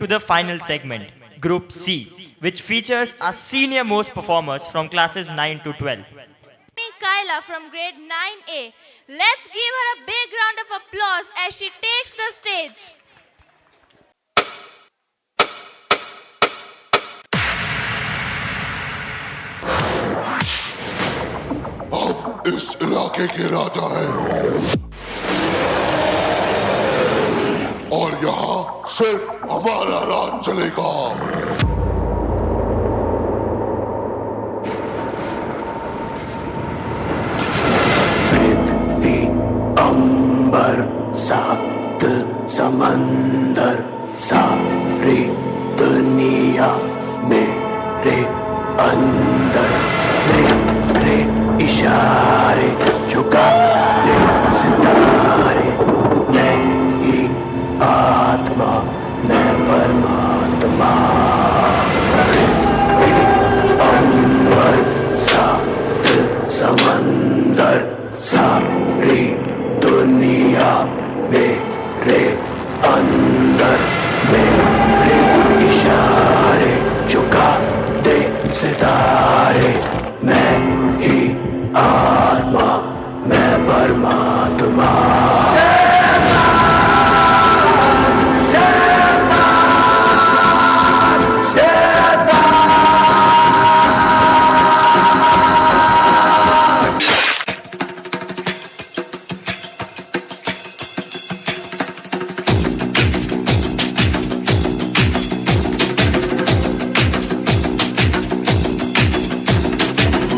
to the final segment, Group C, which features our senior most performers from classes 9 to 12. Kyla from grade 9A. Let's give her a big round of applause as she takes the stage. अब इस इलाके के राजा है और यहाँ सिर्फ हमारा राज चलेगा। पृथ्वी अंबर सात समंदर सारी दुनिया मेरे अंदर मेरे इशारे झुका दे सितारे मैं ही आत्मा मैं परमात्मा पृथ्वी अंबर सात समंदर सारी दुनिया मेरे अंदर मेरे इशारे झुका दे सितारे मैं ही आत्मा मैं परमात्मा।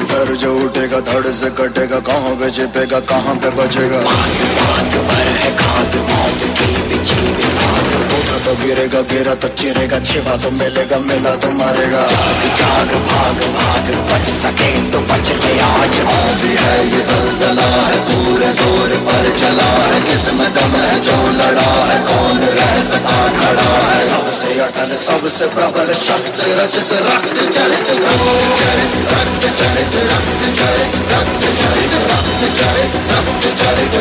सर जो उठेगा धड़ से कटेगा कहाँ पे छिपेगा कहाँ पे बचेगा बात पर है खाद मौत की बिछी बिसात उठा तो गिरेगा गिरा तो चिरेगा छिपा तो मिलेगा मिला तो मारेगा जाग जाग भाग भाग बच सके तो बच ले आज आंधी है ये जलजला है पूरे जोर पर चला है किसमें दम है जो लड़ा है कौन रह सका खड़ा है सबसे अटल सबसे प्रबल शस्त्र रचित रक्त चरित रक्त चरित रक्त चरित रक्त चरित रक्त चरित रक्त चरित रक्त चरित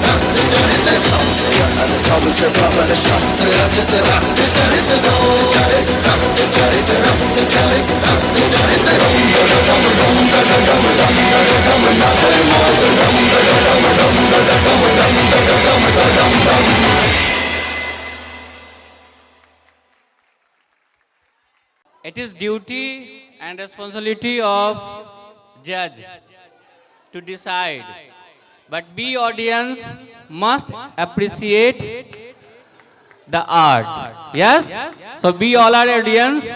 रक्त चरित सबसे अटल सबसे प्रबल शस्त्र रचित रक्त चरित रक्त चरित रक्त चरित रक्त चरित डम डम डम डम डम डम नाचे मौत डम डम डम डम डम डम डम। It is duty and responsibility of judge to decide, but we audience must appreciate the art. Yes? So we all are audience,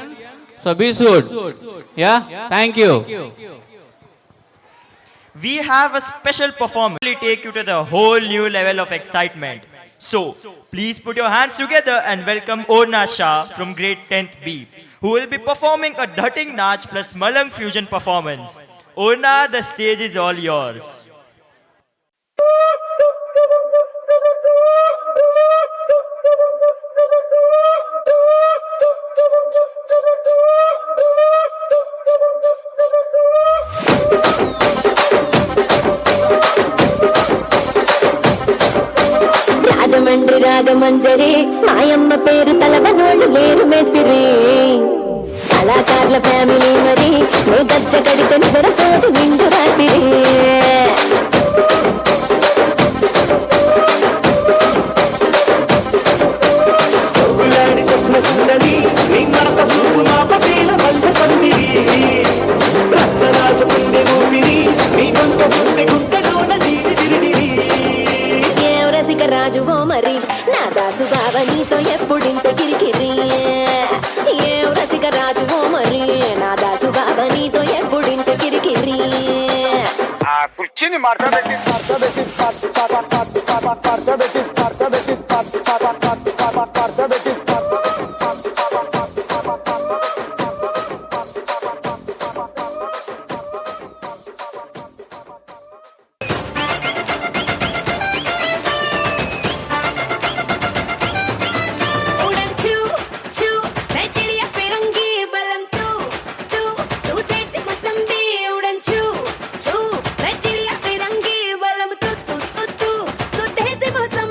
so we should. Yeah? Thank you. We have a special performance to take you to the whole new level of excitement. So, please put your hands together and welcome Orna Shah from grade 10th B, who will be performing a Dhatting Nach plus Malang fusion performance. Orna, the stage is all yours. Rajahmundry Ragamanjari మాయమ్మ పేరు తలవనోళ్ళు లేరు మేస్తిరి కళాకారుల family మరి నే గజ్జ కడితే నిద్రపోదు నిండు రాత్రి సోగులాడి స్వప్న సుందరి నీ మరత సూపు నా పటేల మల్ల పందిరి రచ్చరాజ ముందే ఊపిరి నీ వంక గుండె గుంటలోన నీరి డిరిడిరి ఏం రసిక రాజువో మరి నా దాసు బావ నీతో ఎప్పుడింత కిరికిరి ఏం రసిక రాజువో మరి నా దాసు బావ నీతో ఎప్పుడింత కిరికిరి ఆ కుర్చీని మార్చబెట్టి Mosam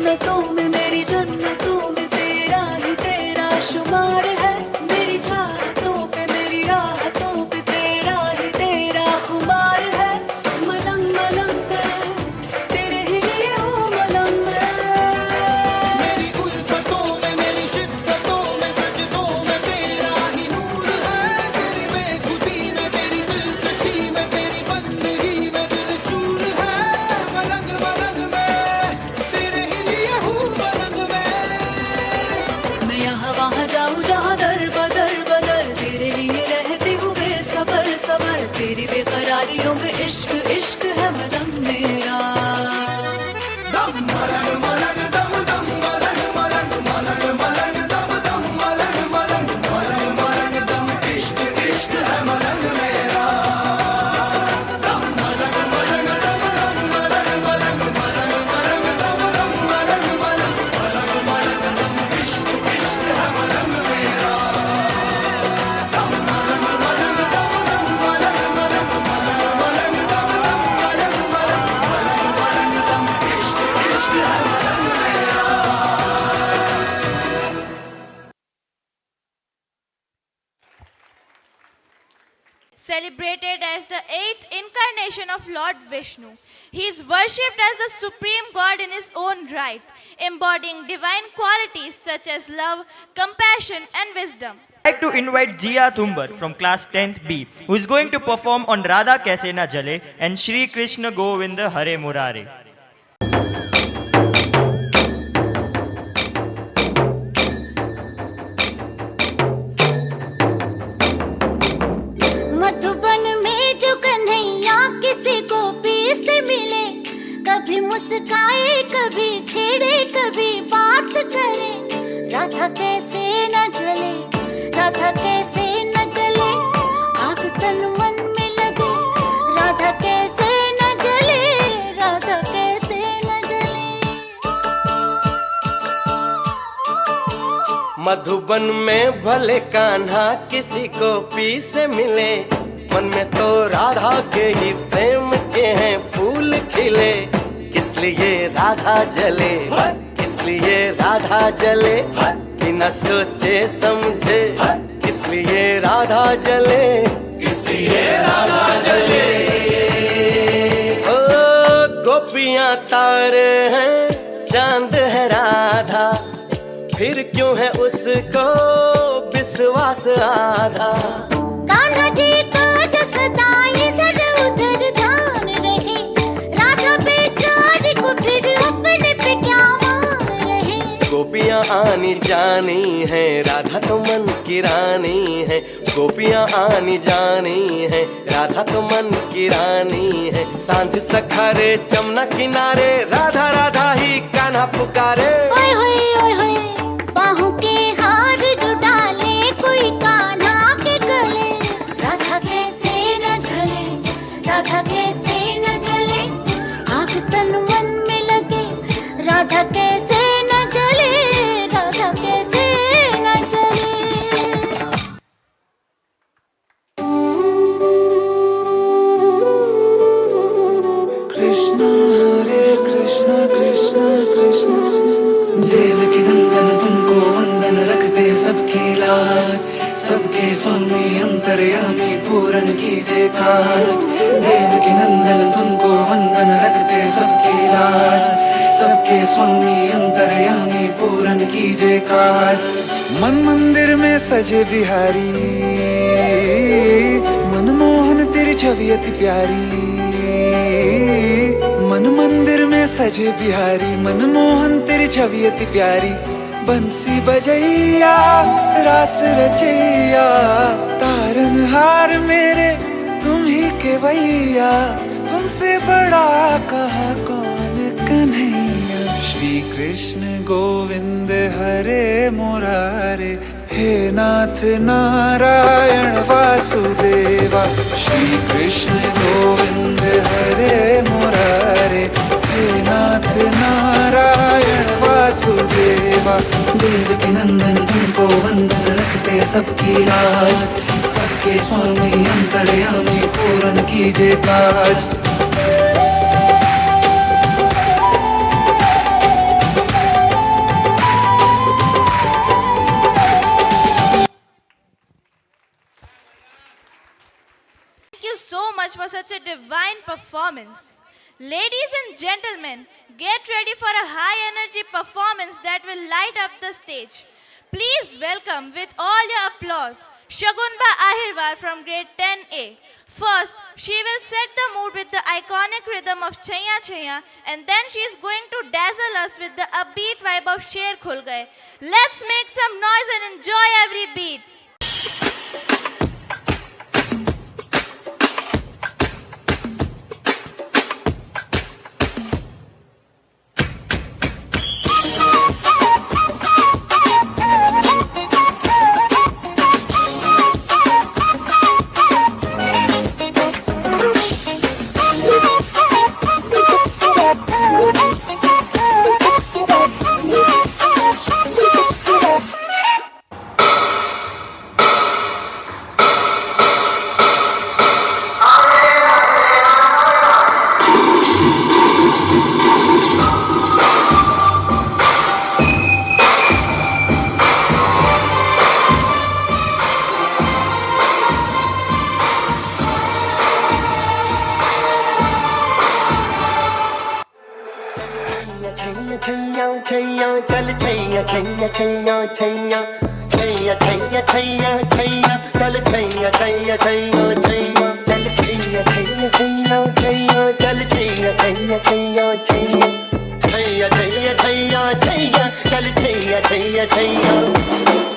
जन्नतों में मेरी जन्नतों में तेरा ही तेरा शुमार है, मेरी चाहतों पे मेरी राहतों पे तेरा ही तेरा खुमार है। मलंग मलंग मैं तेरे ही लिए हूँ मलंग मैं। मेरी उल्फतों में मेरी शिद्दतों में सजदों में तेरा ही नूर है, तेरी बेखुदी में तेरी दिलकशी में तेरी बंदगी में दिल चूर है। मलंग मलंग मैं तेरे ही लिए हूँ मलंग मैं यहाँ वहाँ जाऊँ जहाँ दर बदर बदर, तेरे लिए रहती हूँ बेसबर सबर, तेरी बेकरारियों में इश्क इश्क है मलंग मेरा। दम मलंग मलंग दम दम मलंग मलंग मलंग मलंग दम दम मलंग मलंग मलंग मलंग दम इश्क इश्क है मलंग मेरा। दम मलंग मलंग दम दम मलंग मलंग मलंग मलंग दम दम मलंग मलंग मलंग मलंग दम इश्क इश्क है मलंग मेरा। दम मलंग मलंग दम दम मलंग मलंग मलंग मलंग दम दम मलंग मलंग मलंग मलंग दम इश्क इश्क है मलंग मेरा। Celebrated as the 8th incarnation of Lord Vishnu, he is worshipped as the supreme god in his own right, embodying divine qualities such as love, compassion, and wisdom. I'd like to invite Jia Thumbar from class 10th B, who is going to perform on Radha Kaise Na Jale and Shri Krishna Govinda Hare Murare. Madhuban में जो कन्हैया किसी गोपी से मिले, कभी मुस्काए कभी छेड़े कभी बात करे, राधा कैसे न जले, राधा कैसे न जले, आग तन मन में लगे, राधा कैसे न जले, राधा कैसे न जले। मधुबन में भले कान्हा किसी गोपी से मिले, मन में तो राधा के ही प्रेम के हैं फूल खिले। किस लिए राधा जले, किस लिए राधा जले, बिना सोचे समझे, किस लिए राधा जले, किस लिए राधा जले। ओ गोपियां तारे हैं चांद है राधा, फिर क्यों है उसको विश्वास आधा। कान्हा जी का जो सदा इधर उधर ध्यान रहे, राधा बेचारी को फिर अपने पे क्या मान रहे। गोपियां आनी जानी है, राधा तो मन की रानी है। गोपियां आनी जानी है, राधा तो मन की रानी है। सांझ सखारे जमुना किनारे, राधा राधा ही कान्हा पुकारे। ओए होए ओए होए, बाहों के हार जो डाले कोई कान्हा के गले, राधा कैसे न जले, राधा कैसे न जले, आग तन मन में लगे, राधा कैसे न जले, राधा कैसे न जले। कृष्ण हरे कृष्ण कृष्ण कृष्ण, देवकी नंदन तुमको वंदन रखते सबकी लाज, सबके स्वामी अंतर्यामी पूरन कीजिए काज। देवकी नंदन तुमको वंदन रखते सबकी लाज, सबके स्वामी अंतर्यामी पूरन कीजिए काज। मन मंदिर में सजे बिहारी, मनमोहन तेरी छवि अति प्यारी। मन मंदिर में सजे बिहारी, मनमोहन तेरी छवि अति प्यारी। बंसी बजैया रास रचैया, तारनहार मेरे तुम ही केवैया। तुमसे बड़ा कहाँ कौन कन्हैया। श्री कृष्ण गोविंद हरे मुरारे, हे नाथ नारायण वासुदेवा। श्री कृष्ण गोविंद हरे मुरारे, हे नाथ नारायण वासुदेवा। देवकी नंदन तुमको वंदन रखते सबकी लाज, सबके स्वामी अंतर्यामी पूरन कीजिए काज। much for such a divine performance. Ladies and gentlemen, get ready for a high energy performance that will light up the stage. Please welcome with all your applause Shagunba Ahirwar from grade 10A. First, she will set the mood with the iconic rhythm of Chaiya Chaiya, and then she is going to dazzle us with the upbeat vibe of Sher Khul Gaye. Let's make some noise and enjoy every beat.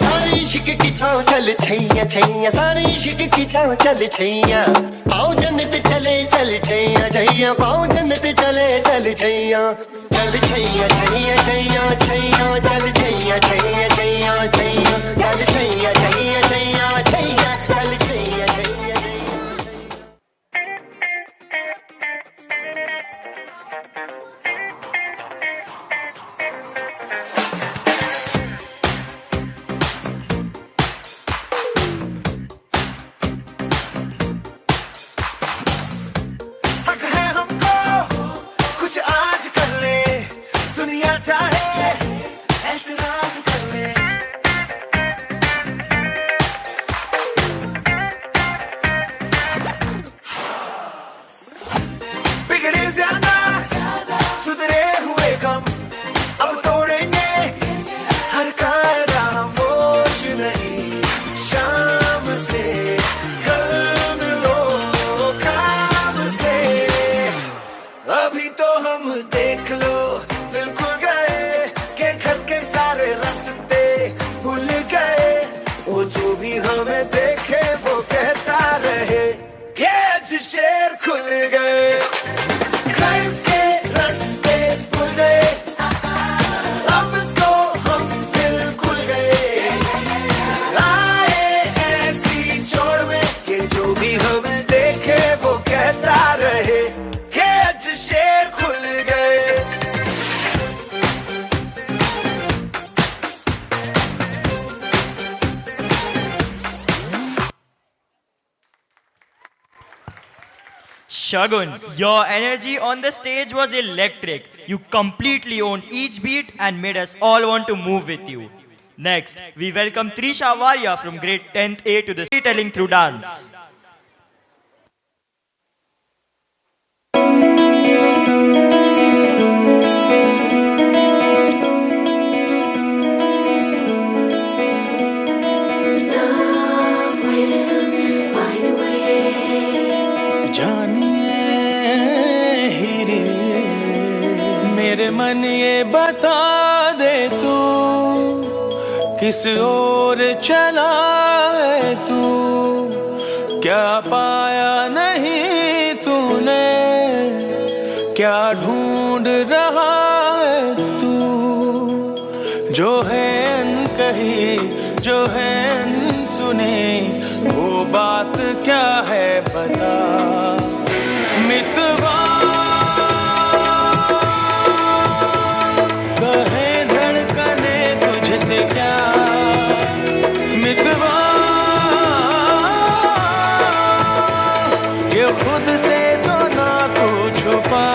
सारी इश्क की छाँव चल छैया छैया, सारी इश्क की छाँव चल छैया, पाँव जन्नत चले चल छैया छैया, पाँव जन्नत चले चल छैया, चल छैया छैया छैया छैया, चल छैया छैया छैया छैया, चल छैया छैया छैया छैया, चल छैया छैया। शेर खुल गए, घर के रास्ते खुल गए, अब तो हम बिल्कुल गए, आए ऐसी छोड़ में कि जो भी हमें देखे वो कहता रहे कि आज शेर खुल गए। Shagun, your energy on the stage was electric. You completely owned each beat and made us all want to move with you. Next, we welcome Trisha Varia from grade 10th A to the storytelling through dance. मेरे मन ये बता दे तू किस ओर चला है तू, क्या पाया नहीं तूने, क्या ढूंढ रहा है तू, जो है अनकही जो है अनसुनी वो बात क्या है बता मितवा। क्या मितवा ये खुद से तो ना तू छुपा।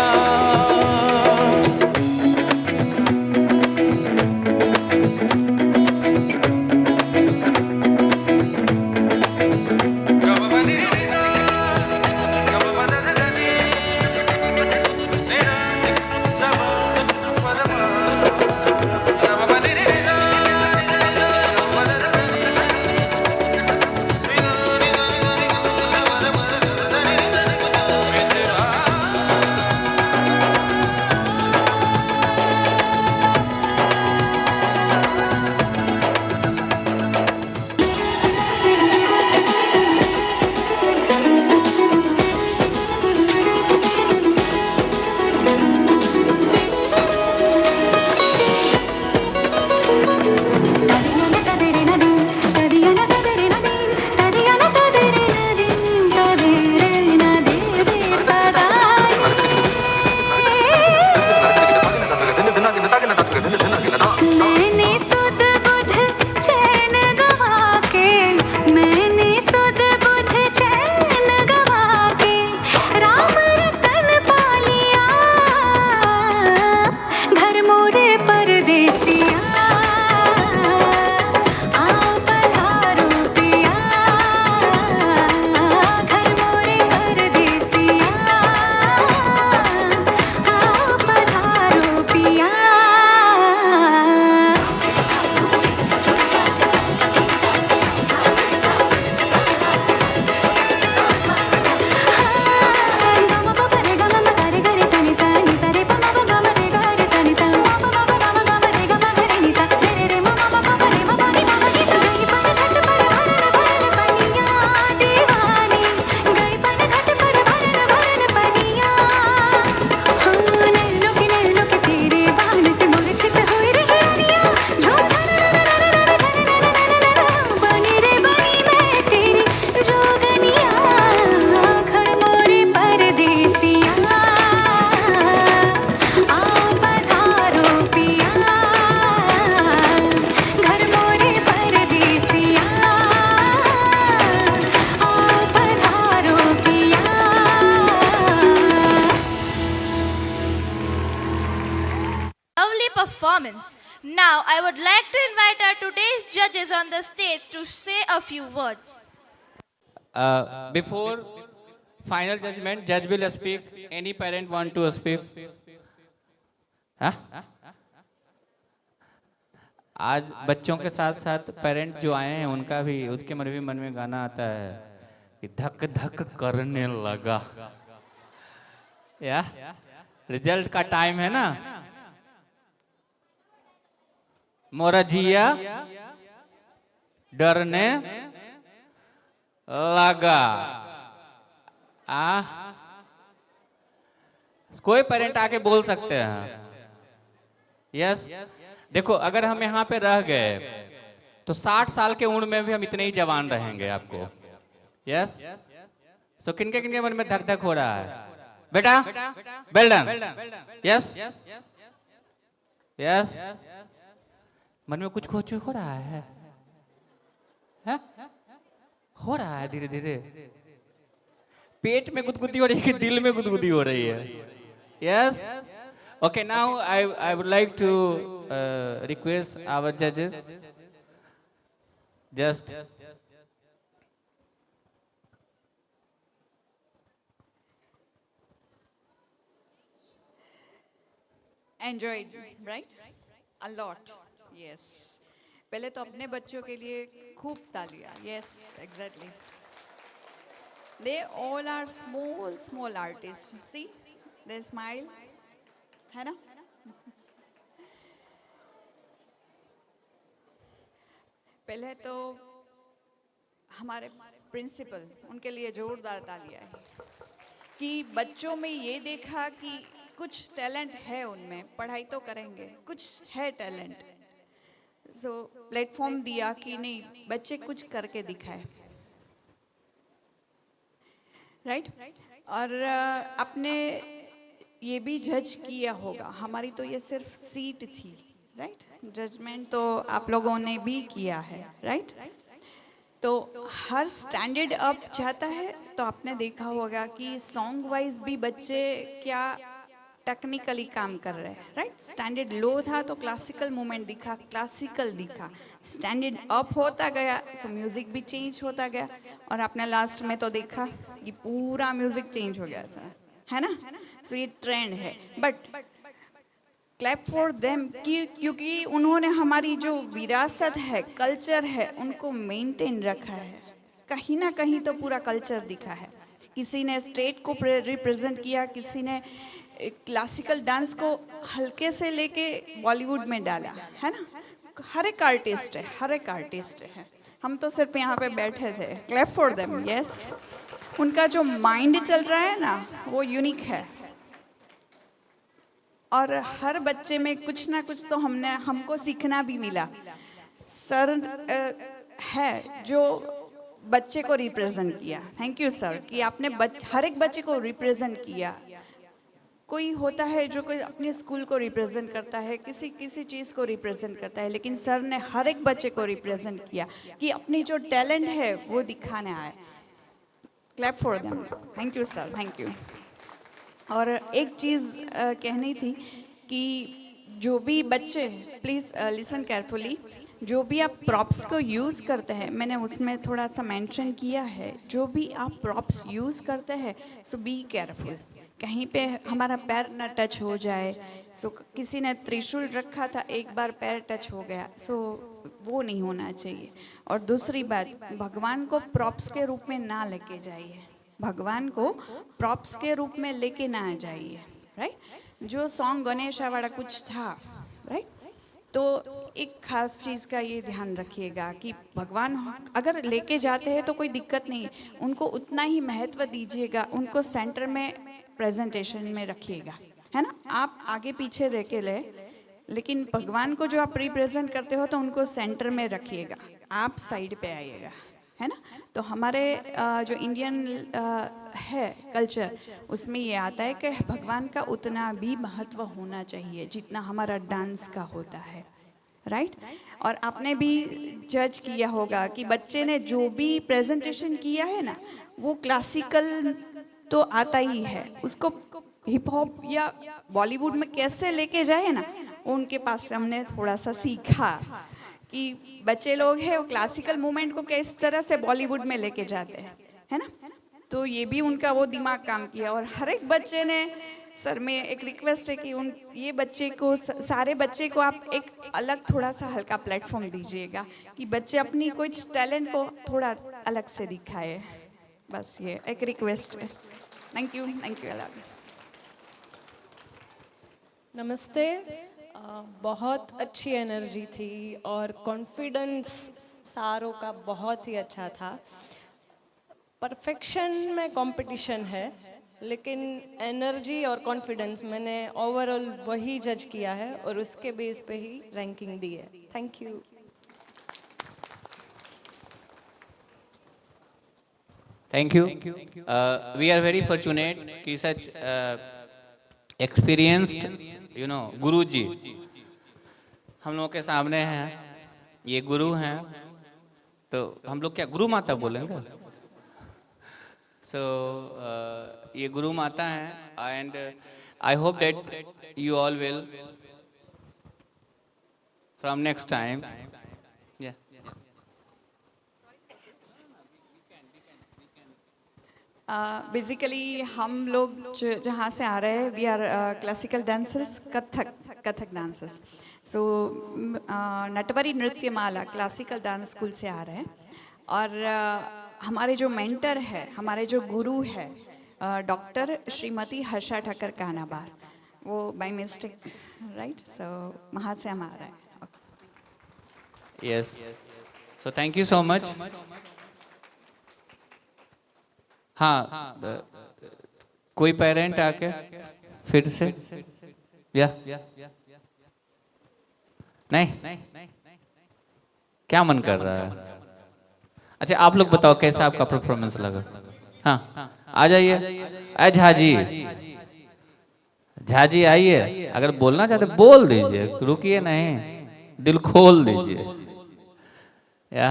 performance. Now, I would like to invite our today's judges on the stage to say a few words. Before final judgment, judge will speak. Any parent want to speak? हाँ? आज बच्चों के साथ साथ पेरेंट जो आए हैं उनका भी उसके मन में गाना आता है कि धक धक करने लगा। या रिजल्ट का टाइम है ना, मोरा जिया डरने लगा। कोई पेरेंट आके बोल सकते हैं यस। देखो अगर हम यहाँ पे रह गए तो 60 साल के उम्र में भी हम इतने ही जवान रहेंगे आपको। यस सो किनके किनके मन में धक धक हो रहा है बेटा? Well done. यस यस मन में कुछ खोच हो रहा है? हो रहा है धीरे धीरे। पेट में गुदगुदी हो रही है कि दिल में गुदगुदी हो रही है? Yes okay, now I would like to request our judges just enjoyed, right? A lot, yes. पहले तो अपने बच्चों के लिए खूब तालियां. Yes, exactly. They all are small artists. See, they smile. है ना? पहले तो हमारे प्रिंसिपल उनके लिए जोरदार तालियां हैं कि बच्चों में ये देखा कि कुछ टैलेंट है उनमें, पढ़ाई तो करेंगे, कुछ है टैलेंट। सो प्लेटफॉर्म दिया कि नहीं बच्चे कुछ करके दिखाए, राइट? और आपने ये भी जज किया होगा, हमारी तो ये सिर्फ सीट थी, राइट? जजमेंट तो आप लोगों ने भी किया है, राइट? तो हर स्टैंडर्ड अप जाता है तो आपने देखा होगा कि सॉन्ग वाइज भी बच्चे क्या टेक्निकली काम कर रहे हैं, राइट? स्टैंडर्ड लो था तो क्लासिकल मूवमेंट दिखा, क्लासिकल दिखा, स्टैंडर्ड अप होता गया तो म्यूजिक भी चेंज होता गया, और आपने लास्ट में तो देखा कि पूरा म्यूजिक चेंज हो गया था, है ना? सो ये ट्रेंड है, बट क्लैप फॉर देम क्योंकि उन्होंने हमारी जो विरासत है, कल्चर है, उनको मेंटेन रखा है। कहीं ना कहीं तो पूरा कल्चर दिखा है। किसी ने स्टेट को रिप्रेजेंट किया, किसी ने क्लासिकल डांस को हल्के से लेके बॉलीवुड में डाला, है ना? हर एक आर्टिस्ट है, हर एक आर्टिस्ट है। हम तो सिर्फ यहाँ पे बैठे थे। Clap for them, yes. उनका जो माइंड चल रहा है ना वो यूनिक है, और हर बच्चे में कुछ ना कुछ तो हमको सीखना भी मिला। सर है जो बच्चे को रिप्रेजेंट किया, थैंक यू सर कि आपने हर एक बच्चे को रिप्रेजेंट किया। कोई होता है जो कोई अपने स्कूल को रिप्रेजेंट करता है, किसी चीज़ को रिप्रेजेंट करता है, लेकिन सर ने हर एक बच्चे को रिप्रेजेंट किया कि अपनी जो टैलेंट है वो दिखाने आए। Clap for them, thank you sir, thank you. और एक चीज़ कहनी थी कि जो भी बच्चे, प्लीज़ लिसन केयरफुली, जो भी आप प्रॉप्स को यूज़ करते हैं, मैंने उसमें थोड़ा सा मेंशन किया है, जो भी आप प्रॉप्स यूज़ करते हैं सो बी केयरफुल, कहीं पे हमारा पैर ना टच हो जाए। सो किसी ने त्रिशूल रखा था, एक बार पैर टच हो गया, सो वो नहीं होना चाहिए। और दूसरी बात, भगवान को प्रॉप्स के रूप में ना लेके जाइए, भगवान को प्रॉप्स के रूप में लेके ना जाइए, राइट? जो सॉन्ग गणेशा वाला कुछ था, राइट? तो एक खास चीज़ का ये ध्यान रखिएगा कि भगवान अगर लेके जाते हैं तो कोई दिक्कत नहीं, उनको उतना ही महत्व दीजिएगा, उनको सेंटर में प्रेजेंटेशन में रखिएगा, है ना? आप आगे पीछे रह के लेकिन भगवान को जो आप रिप्रेजेंट करते हो तो उनको सेंटर में रखिएगा, आप साइड पे आइएगा, है ना? तो हमारे जो इंडियन है कल्चर, उसमें ये आता है कि भगवान का उतना भी महत्व होना चाहिए जितना हमारा डांस का होता है, राइट? और आपने भी जज किया होगा कि बच्चे ने जो भी प्रेजेंटेशन किया है ना, वो क्लासिकल तो आता ही है, उसको हिप हॉप या बॉलीवुड में कैसे लेके जाए ना, उनके पास से हमने थोड़ा सा सीखा कि बच्चे लोग हैं वो क्लासिकल मूवमेंट को किस तरह से बॉलीवुड में लेके जाते हैं, है ना। तो ये भी उनका वो दिमाग काम किया। और हर एक बच्चे ने, सर में एक रिक्वेस्ट है कि ये बच्चे को, सारे बच्चे को आप एक अलग थोड़ा सा हल्का प्लेटफॉर्म दीजिएगा कि बच्चे अपनी कुछ टैलेंट को थोड़ा अलग से दिखाए। बस ये एक रिक्वेस्ट है। Thank you allowed. नमस्ते। बहुत अच्छी एनर्जी थी और कॉन्फिडेंस सारों का बहुत ही अच्छा था। परफेक्शन में कंपटीशन है, लेकिन एनर्जी और कॉन्फिडेंस मैंने ओवरऑल वही जज किया है और उसके बेस पे ही रैंकिंग दी है। Thank you. Thank you. We are very fortunate कि such experienced, गुरुजी हम लोगों के सामने हैं। ये गुरु हैं, तो हम लोग क्या गुरु माता बोलेंगे? So ये गुरु माता हैं, and I hope that you all will from next time. Yeah. Basically हम लोग जहाँ से आ रहे हैं, we are classical dancers, Kathak dancers. So Natwari Nrityamala classical dance school से आ रहे हैं। और हमारे जो मेंटर है, हमारे जो गुरु है, डॉक्टर श्रीमती हर्षा ठक्कर कानाबार, वो बाय मिस्टेक, राइट। सो वहाँ से हम आ रहे हैं। Yes. So thank you so much. हाँ, कोई पेरेंट आके फिर से या नहीं, क्या मन कर रहा है? अच्छा, आप लोग बताओ कैसा आपका परफॉर्मेंस लगा? हाँ, आ जाइए। अरे झाजी आइए। अगर बोलना चाहते बोल दीजिए, रुकिए नहीं, दिल खोल दीजिए। या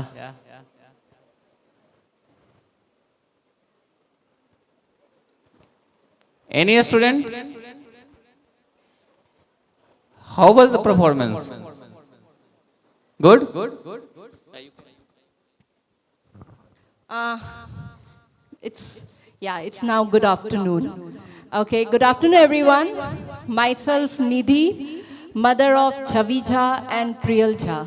Any student? How was the performance? Good? It's now good afternoon. Okay, good afternoon everyone. Myself Nidhi, mother of Chavi Jha and Priyal Jha.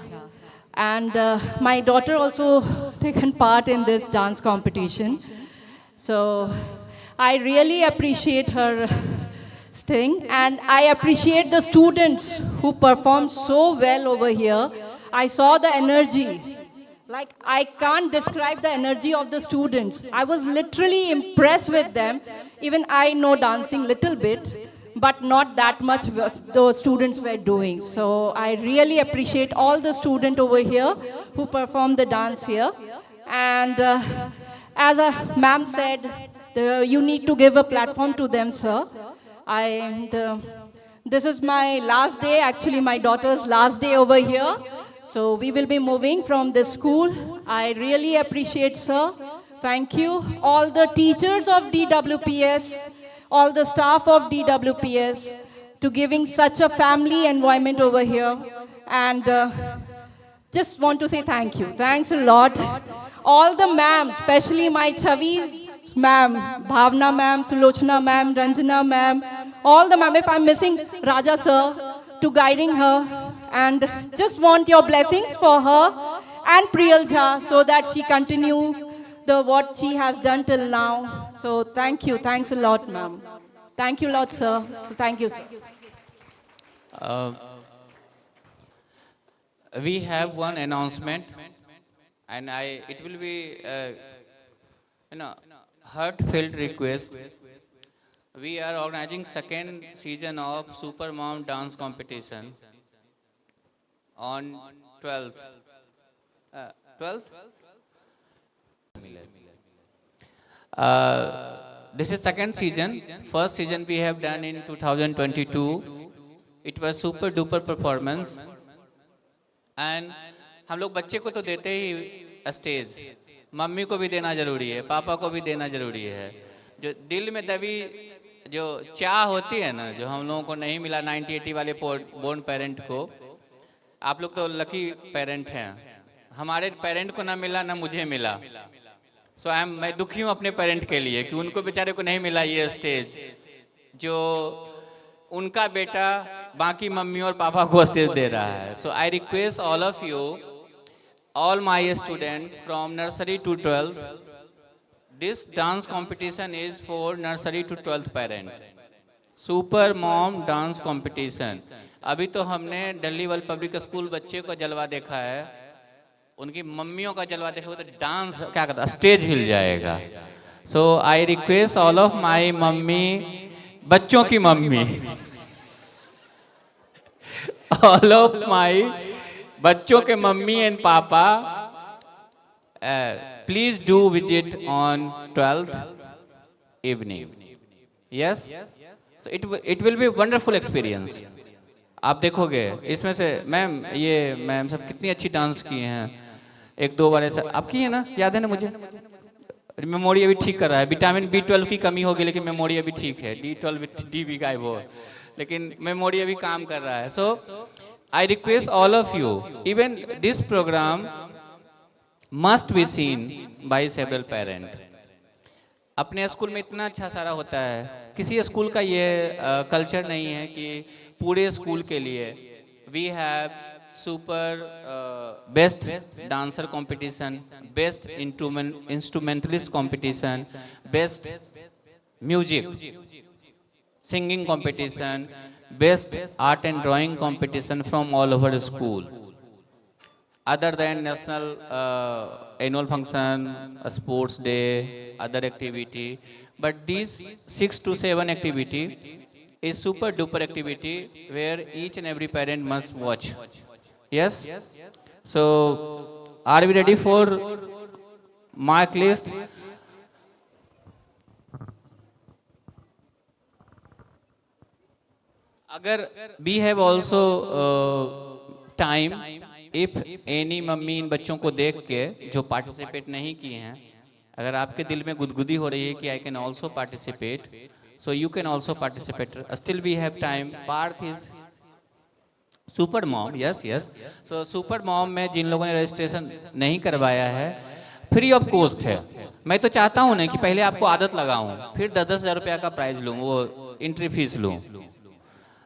And my daughter also taken part in this dance competition. So I really appreciate her thing, and I appreciate the students who performed so well over here. I saw the energy. Like, I can't describe the energy of the students. I was literally impressed with them. Even I know dancing little bit, but not that much the students were doing. So I really appreciate all the students over here who performed the dance here. And as ma'am said, you need to give a platform to them, sir. This is my last day, actually my daughter's last day over here. So we will be moving from this school. I really appreciate, sir. Thank you. All the teachers of DWPS, all the staff of DWPS, to giving such a family environment over here. And just want to say thank you. Thanks a lot. All the ma'am, especially my Chavi ma'am, Bhavna ma'am, Sulochana ma'am, Ranjana ma'am, all the ma'am, if I'm missing Raja sir, to guiding her, and just want your blessings for her and Priyal Jha so that she continue what she has done till now. So thank you, thanks a lot ma'am. Thank you a lot sir, so thank you sir. We have one announcement, and it will be heartfelt request. We are organizing second season of Super Mom Dance Competition on 12th. 12th? This is second season. First season we have done in 2022. It was super duper performance. And हम लोग बच्चे को तो देते ही stage, mummy को भी देना जरूरी है, पापा को भी देना जरूरी है। जो दिल में दबी जो चाह होती है ना, जो हम लोगों को नहीं मिला 90-80 वाले बोर्न पेरेंट को, आप लोग तो लकी पेरेंट हैं, हमारे पेरेंट को ना मिला ना मुझे मिला। सो मैं दुखी हूँ अपने पेरेंट के लिए कि उनको बेचारे को नहीं मिला ये स्टेज जो उनका बेटा बाकी मम्मी और पापा को स्टेज दे रहा है। So I request all of you, all my students from nursery to 12th, this dance competition is for nursery to 12th parent, super mom dance competition। अभी तो हमने दिल्ली वर्ल्ड पब्लिक स्कूल बच्चे को जलवा देखा है, उनकी मम्मियों का जलवा देखा तो डांस क्या करता, स्टेज हिल जाएगा। So I request all of my mummy, बच्चों की मम्मी, ऑल ऑफ माई बच्चों के mummy and papa, please do visit on 12th evening. Yes, so it will be wonderful experience. आप देखोगे इसमें से मैम सब कितनी अच्छी डांस की हैं, एक दो बार ऐसा आप की है ना, याद है ना मुझे? मेमोरी अभी ठीक कर रहा है, विटामिन B12 की कमी होगी लेकिन मेमोरी अभी ठीक है, D भी गायब हो लेकिन मेमोरी अभी काम कर रहा है। सो I request all of you, even this program must be seen by several parents। अपने स्कूल में इतना अच्छा सारा होता है, किसी स्कूल का ये कल्चर नहीं है कि पूरे स्कूल के लिए we have super best dancer competition, best instrumentalist competition, best music singing competition, best art and drawing competition from all over the school, other than national annual function, a sports day, other activity. But these 6 to 7 activity is super duper activity where each and every parent must watch. Yes? So are we ready for mark list? अगर we have also time, if any mummy इन बच्चों को देख के जो participate नहीं किए हैं, अगर आपके दिल में गुदगुदी हो रही है कि I can also participate, so you can also participate. Still we have time. Parth is super mom, yes. So super mom में जिन लोगों ने रजिस्ट्रेशन नहीं करवाया है, फ्री ऑफ कॉस्ट है। मैं तो चाहता हूँ ना कि पहले आपको आदत लगाऊं, फिर 10-10 हज़ार रुपया का प्राइज लूँ, वो एंट्री फीस लूँ।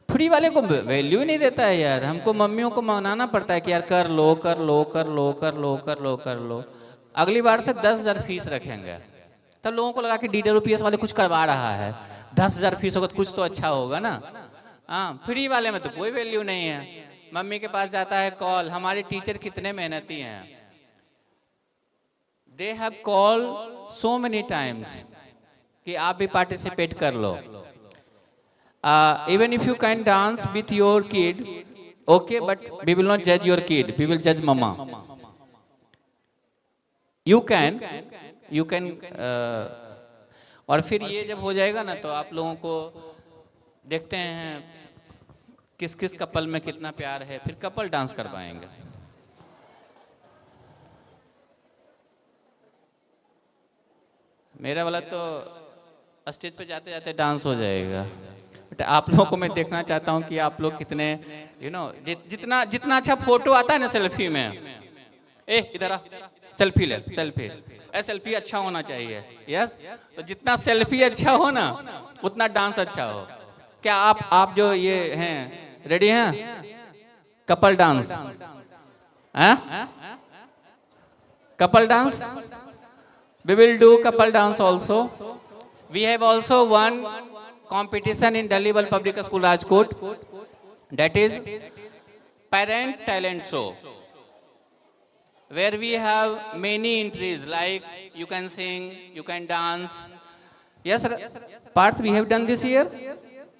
फ्री वाले को वैल्यू नहीं देता है यार, हमको मम्मियों को मनाना पड़ता है कि यार कर लो कर लो कर लो कर लो कर लो कर लो। अगली बार से 10,000 फीस रखेंगे, तब लोगों को लगा कि DWPS वाले कुछ करवा रहा है, 10,000 फीस होगा तो कुछ तो अच्छा होगा ना। हाँ, फ्री वाले में तो कोई वैल्यू नहीं है। मम्मी के पास जाता है कॉल, हमारे टीचर कितने मेहनती हैं, they have call so many times कि आप भी पार्टिसिपेट कर लो। Even if you can dance with your kid, okay, but we will not judge your kid, we will judge mama. You can और फिर ये जब हो जाएगा ना तो आप लोगों को देखते हैं किस किस कपल में कितना प्यार है, फिर कपल डांस करवाएंगे। मेरा वाला तो स्टेज पे जाते जाते डांस हो जाएगा, बट आप लोगों को मैं देखना चाहता हूँ कि आप लोग कितने जितना जितना अच्छा फोटो आता है ना सेल्फी में, इधर आ सेल्फी ले, सेल्फी अच्छा होना चाहिए। यस, तो जितना सेल्फी अच्छा हो ना उतना डांस अच्छा हो। क्या आप जो ये हैं रेडी हैं? Couple dance, couple dance, we will do couple dance also. We have also one competition in Delhi World Public School Rajkot, that is parent talent show, where we have many entries like you can sing, you can dance. Yes sir, Parth, we have done this year,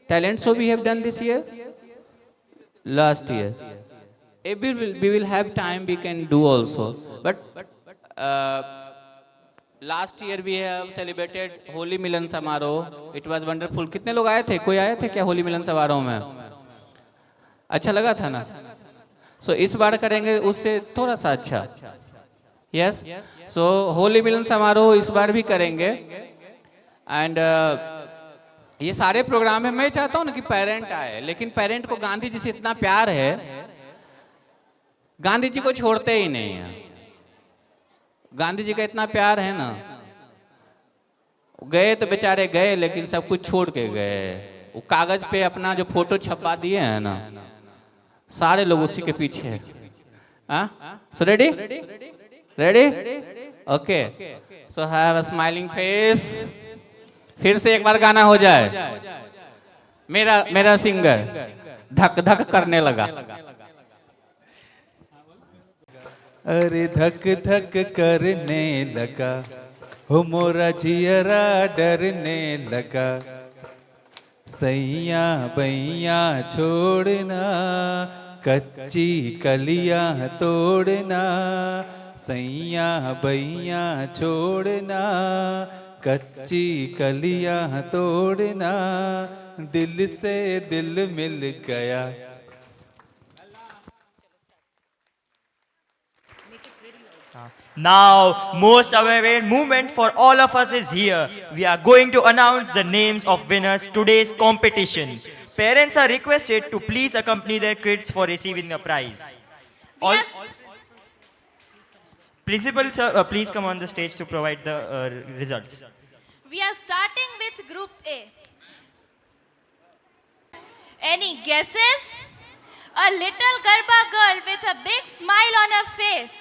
talent show we have done this year, last year. If we will have time we can do also, but last year we have celebrated Holi मिलन समारोह, it was wonderful. कितने लोग आए थे? कोई आए थे क्या होली मिलन समारोह में? अच्छा लगा था ना? सो इस बार करेंगे उससे थोड़ा सा अच्छा। यस, सो होली मिलन समारोह इस बार भी करेंगे। एंड ये सारे प्रोग्राम में मैं चाहता हूं ना कि पेरेंट आए, लेकिन पेरेंट को गांधी जी से इतना प्यार है, गांधी जी को छोड़ते ही नहीं है। गांधी जी का इतना प्यार है ना, गए तो बेचारे गए, लेकिन सब कुछ छोड़ के गए। वो कागज पे अपना जो फोटो छपा दिए हैं ना, सारे लोग उसी के पीछे हैं। So ready ready okay, so have a smiling face. फिर से एक बार गाना हो जाए। मेरा मेरा सिंगर धक धक करने लगा। अरे धक धक करने लगा, हो मोरा जियरा डरने लगा। सैया बैया छोड़ना, कच्ची कलियां तोड़ना। सैया बैया छोड़ना, कच्ची कलियां तोड़ना। दिल से दिल मिल गया। Now, most awaited moment for all of us is here. We are going to announce the names of winners today's competition. Parents are requested to please accompany their kids for receiving the prize. All Principal sir, please come on the stage to provide the results. We are starting with Group A. Any guesses? A little Garba girl with a big smile on her face.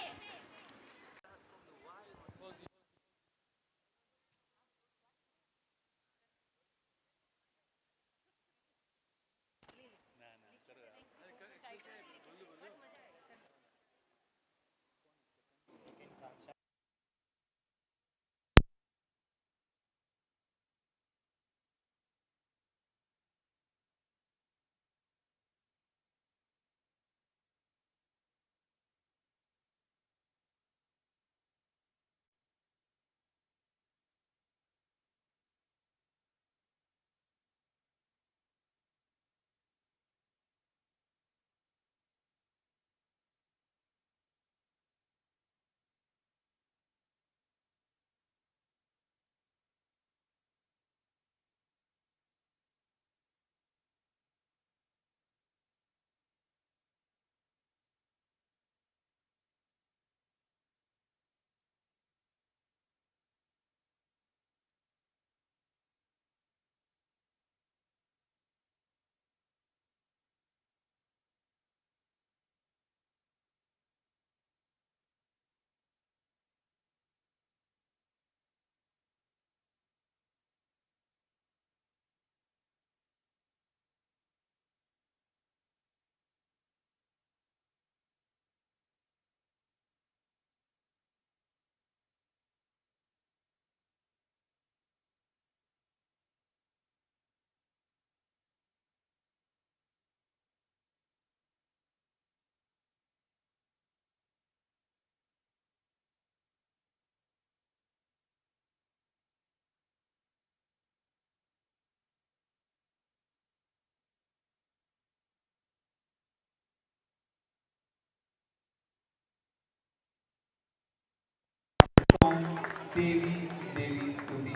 Devi Devi Stuti.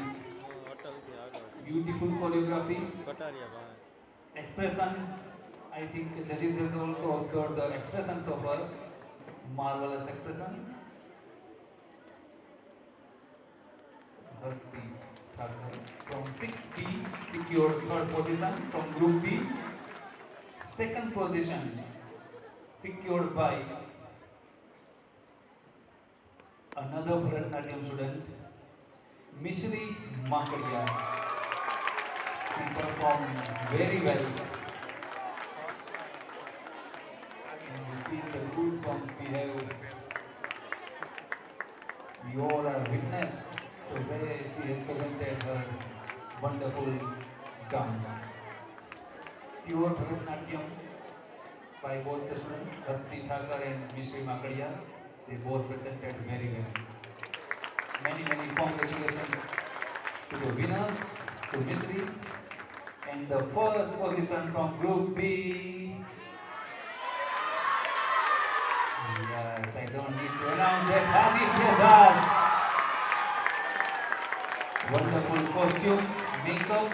Beautiful choreography. Expression. I think judges has also observed the expressions of her. Marvelous expression. Hasti Thakur from 6B secured third position from Group B. Second position secured by another Bharatanatyam student, Mishri Makadia. She performed very well. And you feel the goosebumps we have. We all are witness to where she has presented her wonderful dance. Pure Bharatanatyam by both the students, Hasti Thakur and Mishri Makadia. They both presented very well. Many congratulations to the winners, to Mishri, and the first position from Group B. Yes, I don't need to announce that. Aditya Das. Wonderful costumes, makeup,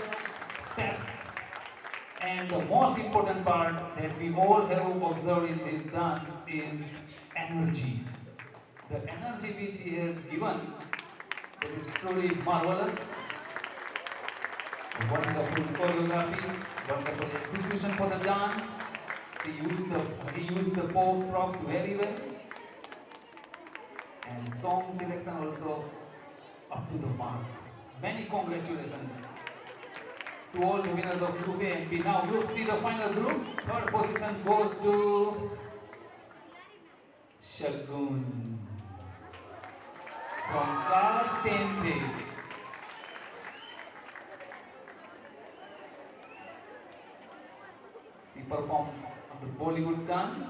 steps. And the most important part that we all have observed in this dance is energy. The energy which he has given, that is truly marvelous. Wonderful choreography, wonderful execution for the dance. He used the pop props very well. And song selection also up to the mark. Many congratulations to all the winners of Group A and B. Now Group C, the final group. Third position goes to Shagun from class 10th. She performed the Bollywood dance.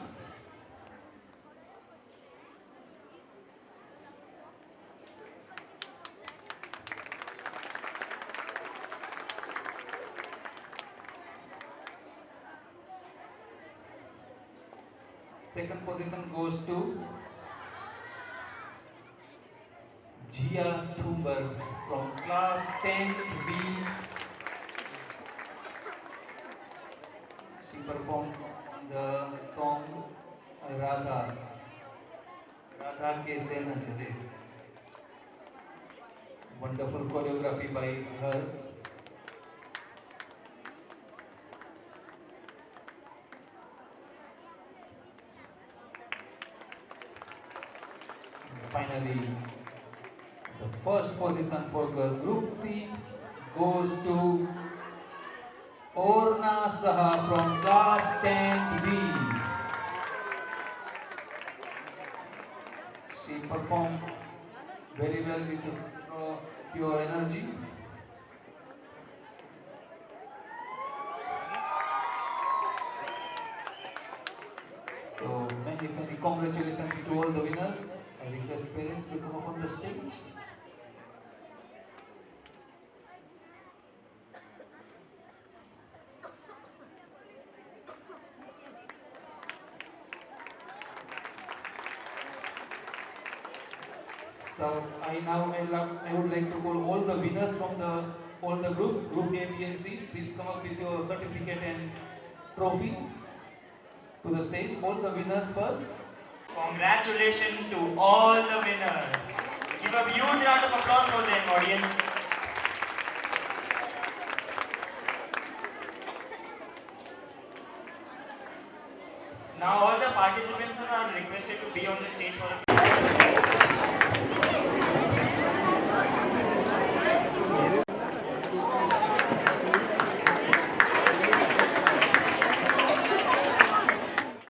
Second position goes to Jia Thumbar from class 10th B. She performed the song Radha Ke Se Na Chale. Wonderful choreography by her. Finally, the first position for Group C goes to Orna Saha from class 10th B. She performed very well with pure energy. So many congratulations to all the winners. I request parents to come up on the stage. So I would like to call all the winners from all the groups, Group A, B and C. Please come up with your certificate and trophy to the stage. All the winners first. Congratulations to all the winners. Give a huge round of applause for them, audience. Now all the participants are requested to be on the stage for a